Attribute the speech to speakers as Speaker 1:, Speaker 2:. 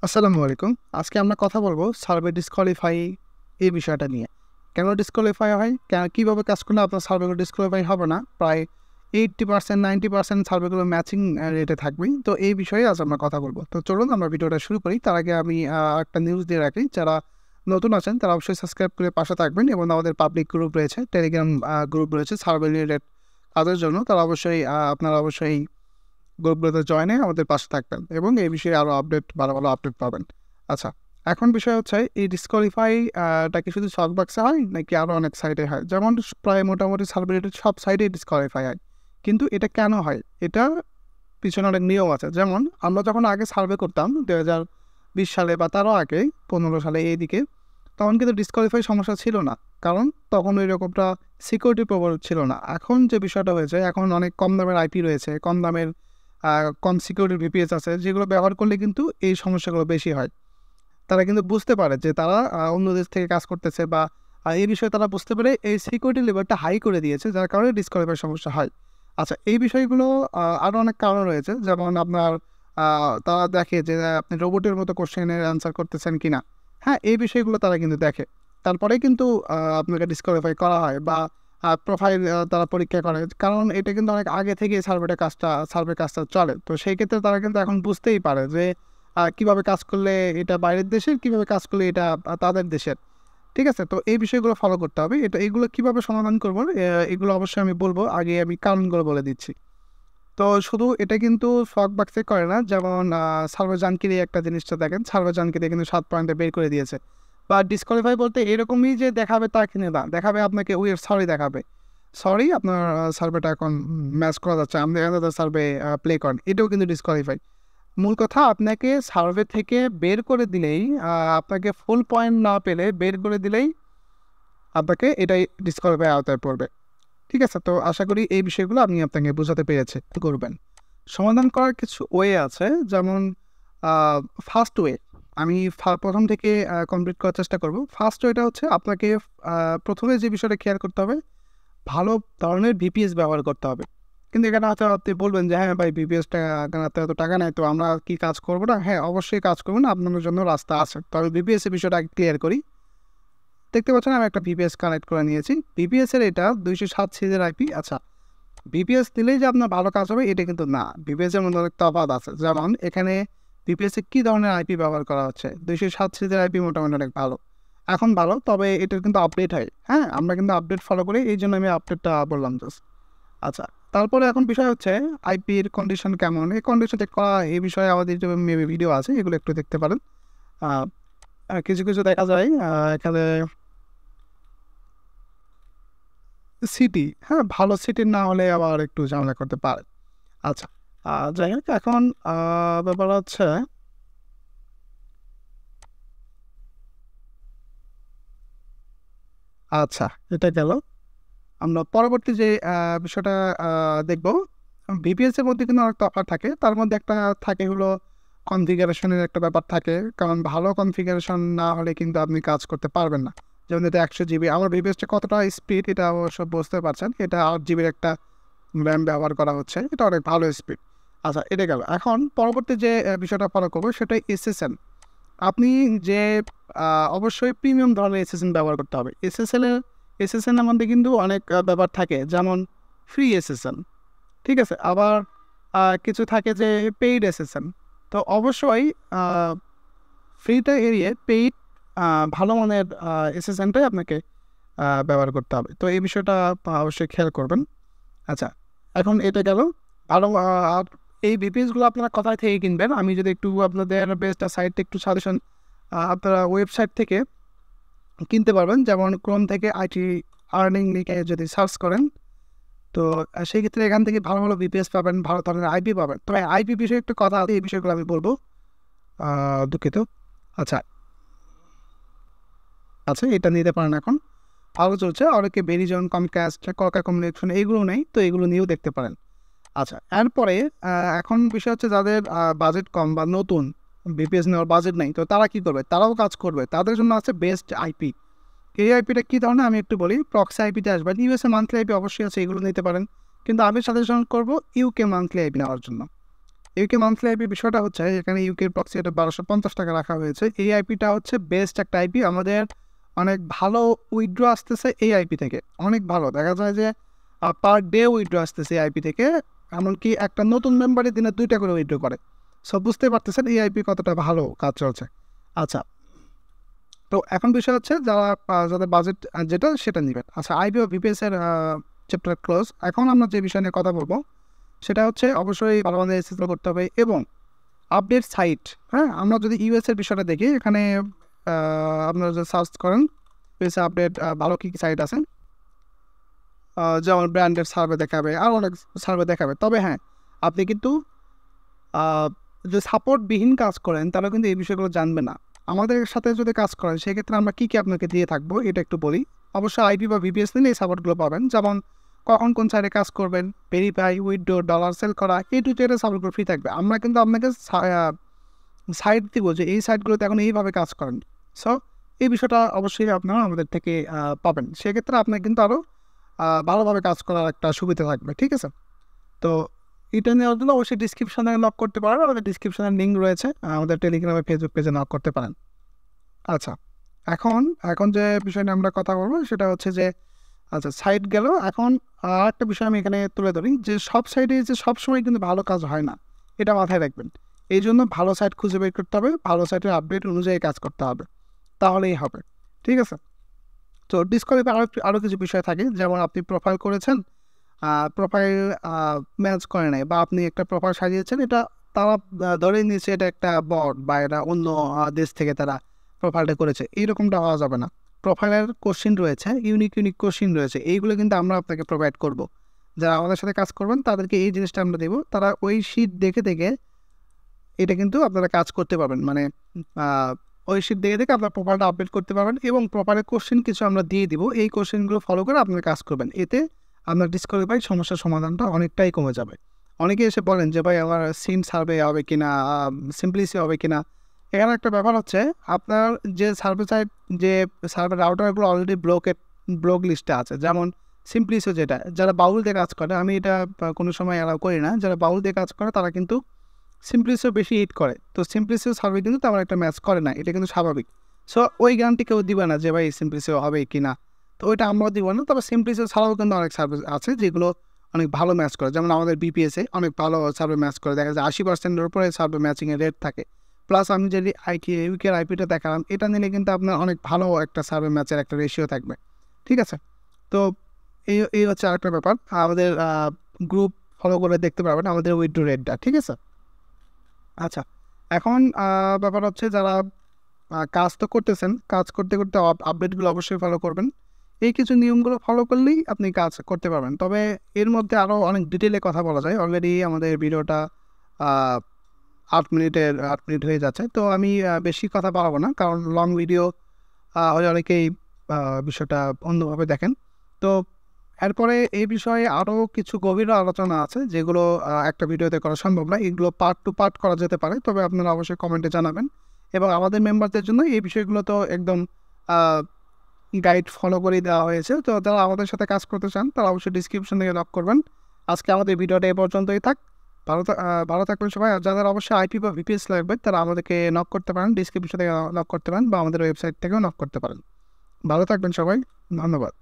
Speaker 1: আসসালামু আলাইকুম। আজকে আমরা কথা বলবো সার্ভে ডিসকোয়ালিফাই এই বিষয়টা নিয়ে। কেন ডিসকোয়ালিফাই হয়? কীভাবে কাজ করলে আপনার সার্ভেগুলো ডিসকোয়ালিফাই হবে না? প্রায় 80% 90% সার্ভেগুলো ম্যাচিং রেটে থাকবে। তো এই বিষয়ে আজ আমরা কথা বলবো। তো চলুন আমরা ভিডিওটা শুরু করি। তার আগে আমি একটা নিউজ দিয়ে রাখি। যারা নতুন আছেন তারা অবশ্যই সাবস্ক্রাইব করে পাশে থাকবেন এবং আমাদের পাবলিক গ্রুপ রয়েছে, টেলিগ্রাম গ্রুপ রয়েছে সার্ভে রিলেটেড কাজের জন্য। তারা অবশ্যই আপনারা অবশ্যই গ্রুপগুলোতে জয়েন হয়ে আমাদের পাশে থাকবেন এবং এই বিষয়ে আরও ভালো ভালো আপডেট পাবেন। আচ্ছা, এখন বিষয় হচ্ছে এই টা কি শুধু শকবাক্সে হয় নাকি আরও অনেক সাইটে হয়? যেমন প্রায় মোটামুটি সার্ভে রিলেটেড সব সাইটেই ডিসকোয়ালিফাই হয়। কিন্তু এটা কেন হয়? এটার পিছনে অনেক নিয়ম আছে। যেমন আমরা যখন আগে সার্ভে করতাম 2020 সালে বা তারও আগে 15 সালে এইদিকে, তখন কিন্তু ডিসকোয়ালিফাই সমস্যা ছিল না। কারণ তখন ওই রকমটা সিকিউরিটি প্রোভাইড ছিল না। এখন যে বিষয়টা হয়েছে, এখন অনেক কম দামের আইপি রয়েছে, কম দামের কম সিকিউরিটি ভিপিএস আছে, যেগুলো ব্যবহার করলে কিন্তু এই সমস্যাগুলো বেশি হয়। তারা কিন্তু বুঝতে পারে যে তারা অন্য দেশ থেকে কাজ করতেছে বা এই বিষয়ে তারা বুঝতে পেরে এই সিকিউরিটি লেভেলটা হাই করে দিয়েছে, যার কারণে ডিসকোয়ালিফাই সমস্যা হয়। আচ্ছা, এই বিষয়গুলো আরও অনেক কারণ রয়েছে। যেমন আপনার তারা দেখে যে আপনি রোবটের মতো কোশ্চেনের অ্যান্সার করতেছেন কিনা। হ্যাঁ, এই বিষয়গুলো তারা কিন্তু দেখে। তারপরেই কিন্তু আপনাকে ডিসকোয়ালিফাই করা হয় বা প্রোফাইল তারা পরীক্ষা করে। কারণ এটা কিন্তু অনেক আগে থেকেই সার্ভে কাজটা চলে। তো সেই ক্ষেত্রে তারা কিন্তু এখন বুঝতেই পারে যে কীভাবে কাজ করলে এটা বাইরের দেশের, কীভাবে কাজ করলে এটা তাদের দেশের। ঠিক আছে? তো এই বিষয়গুলো ফলো করতে হবে। এগুলো কীভাবে সমাধান করব এগুলো অবশ্যই আমি বলব। আগে আমি কারণগুলো বলে দিচ্ছি। তো শুধু এটা কিন্তু শকবাক্সে করে না। যেমন সার্ভে-জানকিরি একটা জিনিসটা দেখেন। সার্ভে-জানকিরি কিন্তু 7 পয়েন্টে বের করে দিয়েছে। বা ডিসকোয়ালিফাই বলতে এরকমই যে দেখাবে তা কিন্তু না। দেখাবে আপনাকে সরি দেখাবে। সরি, আপনার সার্ভেটা এখন ম্যাচ করা যাচ্ছে। আপনি অ্যানাদার সার্ভে প্লে করেন। এটাও কিন্তু ডিসকোয়ালিফাই। মূল কথা, আপনাকে সার্ভে থেকে বের করে দিলেই আপনাকে ফুল পয়েন্ট না পেলে বের করে দিলেই আপনাকে এটাই ডিসকোয়ালিফাই আওতায় পড়বে। ঠিক আছে? তো আশা করি এই বিষয়গুলো আমি আপনাকে বোঝাতে পেরেছি। করবেন। সমাধান করার কিছু ওয়ে আছে। যেমন আ ফার্স্ট ওয়ে আমি ১ম থেকে কমপ্লিট করার চেষ্টা করব। ফার্স্ট ওয়েটা হচ্ছে আপনাকে ১ম এ যে বিষয়টা খেয়াল করতে হবে, ভালো ধরনের ভিপিএস ব্যবহার করতে হবে। কিন্তু এখানে হয়তো আপনি বলবেন যে, "হ্যাঁ ভাই, ভিপিএসটা কেনাতে এত টাকা নাই, তো আমরা কি কাজ করব না?" হ্যাঁ, অবশ্যই কাজ করবেন। আপনাদের জন্য রাস্তা আছে। তবে ভিপিএস এর বিষয়টা আগে ক্লিয়ার করি। দেখতে পাচ্ছেন আমি একটা ভিপিএস কানেক্ট করে নিয়েছি। ভিপিএস এর এটা ২০৭ সিরিজের আইপি। আচ্ছা, ভিপিএস দিলেই যে আপনার ভালো কাজ হবে এটা কিন্তু না। ভিপিএস এর মধ্যে অনেক তফাৎ আছে। যেমন এখানে ভিপিএস এ কী ধরনের আইপি ব্যবহার করা হচ্ছে? ২০৭ সিরিজের আইপি মোটামুটি অনেক ভালো। এখন ভালো, তবে এটার কিন্তু আপডেট হয়। হ্যাঁ? আমরা কিন্তু আপডেট ফলো করি। এইজন্য আমি আপডেটটা বললাম জাস্ট। আচ্ছা, তারপরে এখন বিষয় হচ্ছে আইপির কন্ডিশন কেমন? এই কন্ডিশন চেক করা এই বিষয়ে আমাদের ইউটিউবে মেবি ভিডিও আছে। এগুলো একটু দেখতে পারেন। আ কিছু দেখা যায় এখানে সিটি, হ্যাঁ? ভালো সিটির না হলে আবার একটু ঝামেলা করতে পারে। আচ্ছা, যাই হোক, এখন আ ব্যাপার হচ্ছে আচ্ছা, এটা গেল। আমরা পরবর্তী যে বিষয়টা আ দেখব, ভিপিএস এর মধ্যে কিন্তু অনেক তফাৎ থাকে। তার মধ্যে একটা থাকে হলো কনফিগারেশনের একটা ব্যাপার থাকে। কারণ ভালো কনফিগারেশন না হলে কিন্তু আপনি কাজ করতে পারবেন না। যেমন এটা ১০০ জিবি। আমার ভিপিএসটা কতটা স্পিড এটা অবশ্য বুঝতে পারছেন। এটা ৮ জিবির একটা RAM ব্যবহার করা হচ্ছে। এটা অনেক ভালো স্পিড। আচ্ছা, এটা গেল। এখন পরবর্তী যে বিষয়টা ফলো করব সেটা SSL। আপনি যে আ অবশ্যই প্রিমিয়াম ধরনের SSL ব্যবহার করতে হবে। SSL এর মধ্যে কিন্তু অনেক ব্যাপার থাকে। যেমন ফ্রি SSL, ঠিক আছে? আবার কিছু থাকে যে পেইড SSL। তো অবশ্যই আ ফ্রিটা এড়িয়ে পেইড আ ভালো মানের SSL-টাই আপনাকে ব্যবহার করতে হবে। তো এই বিষয়টা অবশ্যই খেয়াল করবেন। আচ্ছা, এখন এটা গেল। ভালো আর এই VPS-গুলো আপনারা কোথায় থেকে কিনবেন? আমি যদি একটু আপনাদের বেস্ট সাইট একটু সাজেশন, আপনারা ওয়েবসাইট থেকে কিনতে পারবেন। যেমন Chrome থেকে আইটি আর্নিং লিখে যদি সার্চ করেন, তো সেই ক্ষেত্রে এখান থেকে ভালো ভালো VPS পাবেন, ভালো ধরনের আইপি পাবেন। তবে আইপি বিষয়ে একটু কথা আছে, এই বিষয়গুলো আমি বলব। দুঃখিত। আচ্ছা, এটা নিতে পারেন এখন। ভালো চলছে। অনেকে Verizon, Comcast, Qualcomm Communication এইগুলো নেই। তো এগুলো নিয়েও দেখতে পারেন। আচ্ছা, এরপরে এখন বিষয় হচ্ছে যাদের বাজেট কম বা নতুন, VPS নেওয়ার বাজেট নেই, তো তারা কী করবে? তারাও কাজ করবে। তাদের জন্য আছে বেস্ট আইপি। এই আইপিটা কী ধরনের আমি একটু বলি। প্রক্সি আইপিতে আসবেন। ইউএসএ মান্থলি আইপি অবশ্যই আছে, এগুলো নিতে পারেন। কিন্তু আমি সাজেশন করব ইউকে মান্থলি আইপি নেওয়ার জন্য। ইউকে মান্থলি আইপি বিষয়টা হচ্ছে এখানে ইউকের প্রক্সি এটা 1250 টাকা রাখা হয়েছে। এই আইপিটা হচ্ছে বেস্ট একটা আইপি। আমাদের অনেক ভালো উইথড্র আসতেছে এই আইপি থেকে, অনেক ভালো। দেখা যায় যে পার ডে উইথড্র আসতেছে এই আইপি থেকে, এমনকি একটা নতুন মেম্বারই দিনে 2টা করে উইথড্র করে। সব বুঝতে পারতেছেন এই আইপি কতটা ভালো কাজ চলছে। আচ্ছা, তো এখন বিষয় হচ্ছে যাদের বাজেট যেটা সেটা নেবেন। আচ্ছা, আইপি ও ভিপিএস এর চ্যাপ্টার ক্লোজ। এখন আমরা যে বিষয় নিয়ে কথা বলবো সেটা হচ্ছে অবশ্যই ভালো মতো এসএসএল করতে হবে এবং আপডেট সাইট। হ্যাঁ, আমরা যদি ইউএস এর বিষয়টা দেখি, এখানে আপনারা যদি সার্চ করেন ইউএস আপডেট ভালো কী কী সাইট আছে, যেমন ব্র্যান্ডের সার্ভে দেখাবে, আর অনেক সার্ভে দেখাবে। তবে হ্যাঁ, আপনি কিন্তু যদি সাপোর্টবিহীন কাজ করেন তাহলে কিন্তু এই বিষয়গুলো জানবে না। আমাদের সাথে যদি কাজ করেন সেক্ষেত্রে আমরা কী কী আপনাকে দিয়ে থাকবো এটা একটু বলি। অবশ্যই আইপি বা ভিপিএস নিলে এই সাপোর্টগুলো পাবেন, যেমন কখন কোন সাইডে কাজ করবেন, ভেরিফাই, উইথড্র, ডলার সেল করা, এই টু জেডের সাপোর্টগুলো ফ্রি থাকবে। আমরা কিন্তু আপনাকে সাইট দিব যে এই সাইটগুলোতে এখন এইভাবে কাজ করেন। সো এই বিষয়টা অবশ্যই আপনারা আমাদের থেকে পাবেন। সেক্ষেত্রে আপনার কিন্তু আরও ভালোভাবে কাজ করার একটা সুবিধা থাকবে। ঠিক আছে, তো এটা নেওয়ার জন্য অবশ্যই ডিসক্রিপশনে নক করতে পারেন। আমাদের ডিসক্রিপশনের লিঙ্ক রয়েছে, আমাদের টেলিগ্রামে, ফেসবুক পেজে নক করতে পারেন। আচ্ছা, এখন এখন যে বিষয় নিয়ে আমরা কথা বলবো সেটা হচ্ছে যে, আচ্ছা সাইট গেল। এখন আর একটা বিষয় আমি এখানে তুলে ধরি যে সব সাইটে যে সবসময় কিন্তু ভালো কাজ হয় না, এটা মাথায় রাখবেন। এই জন্য ভালো সাইট খুঁজে বের করতে হবে, ভালো সাইটের আপডেট অনুযায়ী কাজ করতে হবে, তাহলেই হবে। ঠিক আছে, তো ডিসকভারিতে আরও কিছু বিষয় থাকে, যেমন আপনি প্রোফাইল করেছেন, প্রোফাইল ম্যাচ করে নাই, বা আপনি একটা প্রোফাইল সাজিয়েছেন, এটা তারা ধরে নিয়েছে এটা একটা বট বা এটা অন্য দেশ থেকে তারা প্রোফাইলটা করেছে, এইরকমটা হওয়া যাবে না। প্রোফাইলের কোশ্চিন রয়েছে, ইউনিক কোশ্চিন রয়েছে, এইগুলো কিন্তু আমরা আপনাকে প্রোভাইড করব। যারা আমাদের সাথে কাজ করবেন তাদেরকে এই জিনিসটা আমরা দেবো, তারা ওই শিট দেখে দেখে এটা কিন্তু আপনারা কাজ করতে পারবেন। মানে ওই শিট দেখে দেখে আপনার প্রোফাইলটা আপডেট করতে পারবেন এবং প্রোফাইলের কোশ্চেন কিছু আমরা দিয়ে দিব, এই কোশ্চেনগুলো ফলো করে আপনারা কাজ করবেন। এতে আপনার ডিসকভারি সমস্যার সমাধানটা অনেকটাই কমে যাবে। অনেকে এসে বলেন যে ভাই আমার সিম সার্ভে হবে কিনা, সিম্পলিসি হবে কিনা। এখানে একটা ব্যাপার হচ্ছে, আপনার যে সার্ভে সাইট, যে সার্ভে রাউটারগুলো অলরেডি ব্লক লিস্টে আছে, যেমন সিম্পলিসি, যেটা যারা বাউল দিয়ে কাজ করে, আমি এটা কোনো সময় অ্যালাউ করি না, যারা বাউল দিয়ে কাজ করে তারা কিন্তু সিম্পলিসিও বেশি হিট করে। তো সিম্পলিসিও সার্ভে কিন্তু তেমন একটা ম্যাচ করে না, এটা কিন্তু স্বাভাবিক। সো ওই গ্যারান্টি কেউ দিবে না যে ভাই সিম্পলিসিও হবে কি না, তো ওইটা আমরাও দিব না। তবে সিম্পলিসিও ছাড়াও কিন্তু অনেক সার্ভিস আছে যেগুলো অনেক ভালো ম্যাচ করে, যেমন আমাদের বিপিএসে অনেক ভালো সার্ভে ম্যাচ করে, দেখা যায় 80%-এর উপরে সার্ভে ম্যাচিংয়ের রেট থাকে। প্লাস আমি যদি ইউকের আইপিটা দেখালাম, এটা নিলে কিন্তু আপনার অনেক ভালো একটা সার্ভে ম্যাচের একটা রেশিও থাকবে। ঠিক আছে, তো এই হচ্ছে আরেকটা ব্যাপার। আমাদের গ্রুপ ফলো করে দেখতে পারবেন আমাদের উইথড্র রেটটা। ঠিক আছে, আচ্ছা, এখন ব্যাপার হচ্ছে যারা কাজ তো করতেছেন, কাজ করতে করতে আপডেটগুলো অবশ্যই ফলো করবেন। এই কিছু নিয়মগুলো ফলো করলেই আপনি কাজ করতে পারবেন। তবে এর মধ্যে আরও অনেক ডিটেলে কথা বলা যায়। অলরেডি আমাদের ভিডিওটা 8 মিনিট হয়ে যাচ্ছে, তো আমি বেশি কথা বাড়াবো না, কারণ লং ভিডিও হলে অনেকেই বিষয়টা অন্যভাবে দেখেন। তো এরপরে এই বিষয়ে আরও কিছু গভীর আলোচনা আছে যেগুলো একটা ভিডিওতে করা সম্ভব না, এগুলো পার্ট টু পার্ট করা যেতে পারে। তবে আপনারা অবশ্যই কমেন্টে জানাবেন। এবং আমাদের মেম্বারদের জন্য এই বিষয়গুলো তো একদম গাইড ফলো করে দেওয়া হয়েছে। তো যারা আমাদের সাথে কাজ করতে চান তারা অবশ্যই ডিসক্রিপশন থেকে নক করবেন। আজকে আমাদের ভিডিওটা এই পর্যন্তই থাক। ভালো থাকবেন সবাই। আর যাদের অবশ্যই আইপি বা ভিপিএস লাগবে তারা আমাদেরকে নক করতে পারেন, ডিসক্রিপশন থেকে নক করতে পারেন, বা আমাদের ওয়েবসাইট থেকেও নক করতে পারেন। ভালো থাকবেন সবাই, ধন্যবাদ।